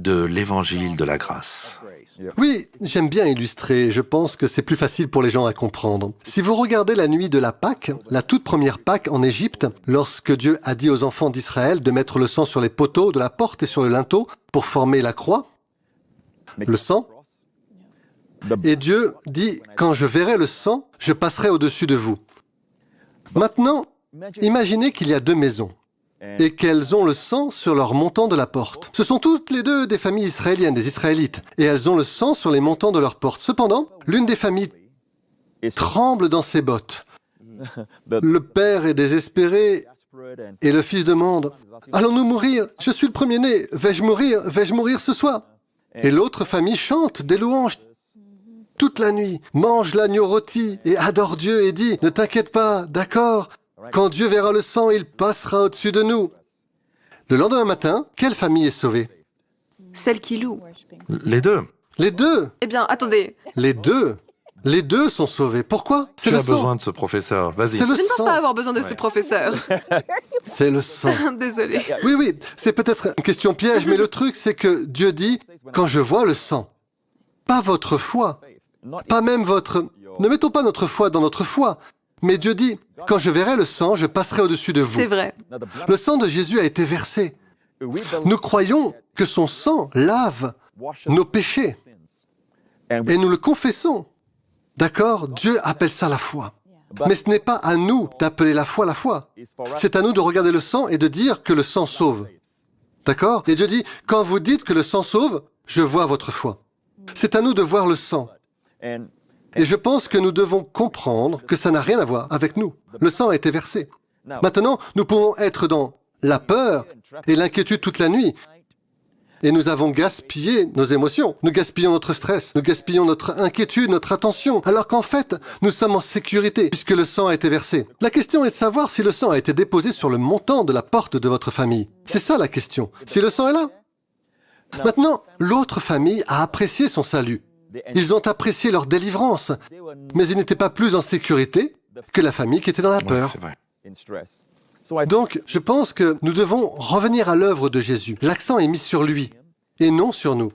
de l'évangile de la grâce. Oui, j'aime bien illustrer. Je pense que c'est plus facile pour les gens à comprendre. Si vous regardez la nuit de la Pâque, la toute première Pâque en Égypte, lorsque Dieu a dit aux enfants d'Israël de mettre le sang sur les poteaux de la porte et sur le linteau pour former la croix, le sang, et Dieu dit « Quand je verrai le sang, je passerai au-dessus de vous ». Maintenant, imaginez qu'il y a deux maisons et qu'elles ont le sang sur leur montant de la porte. Ce sont toutes les deux des familles israéliennes, des Israélites, et elles ont le sang sur les montants de leur porte. Cependant, l'une des familles tremble dans ses bottes. Le père est désespéré et le fils demande « Allons-nous mourir? Je suis le premier-né. Vais-je mourir? Vais-je mourir ce soir ?» Et l'autre famille chante des louanges toute la nuit, mange l'agneau rôti et adore Dieu et dit « Ne t'inquiète pas, d'accord, quand Dieu verra le sang, il passera au-dessus de nous. » Le lendemain matin, quelle famille est sauvée? Celle qui loue. Les deux. Les deux. Eh bien, attendez. Les deux. Les deux sont sauvés. Pourquoi? C'est Tu le as sang. besoin de ce professeur. Vas-y. C'est le Je ne pense sang. pas avoir besoin de ce professeur. C'est le sang. Désolée. Oui, c'est peut-être une question piège, mais le truc, c'est que Dieu dit « Quand je vois le sang », pas votre foi, pas même votre... Ne mettons pas notre foi dans notre foi, mais Dieu dit « Quand je verrai le sang, je passerai au-dessus de vous C'est ». vrai. Le sang de Jésus a été versé. Nous croyons que son sang lave nos péchés et nous le confessons. D'accord? Dieu appelle ça la foi. Mais ce n'est pas à nous d'appeler la foi. C'est à nous de regarder le sang et de dire que le sang sauve. D'accord? Et Dieu dit, quand vous dites que le sang sauve, je vois votre foi. C'est à nous de voir le sang. Et je pense que nous devons comprendre que ça n'a rien à voir avec nous. Le sang a été versé. Maintenant, nous pouvons être dans la peur et l'inquiétude toute la nuit. Et nous avons gaspillé nos émotions. Nous gaspillons notre stress. Nous gaspillons notre inquiétude, notre attention. Alors qu'en fait, nous sommes en sécurité puisque le sang a été versé. La question est de savoir si le sang a été déposé sur le montant de la porte de votre famille. C'est ça la question. Si le sang est là. Maintenant, l'autre famille a apprécié son salut. Ils ont apprécié leur délivrance. Mais ils n'étaient pas plus en sécurité que la famille qui était dans la Ouais, peur. c'est vrai. Donc, je pense que nous devons revenir à l'œuvre de Jésus. L'accent est mis sur lui et non sur nous.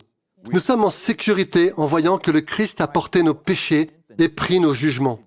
Nous sommes en sécurité en voyant que le Christ a porté nos péchés et pris nos jugements.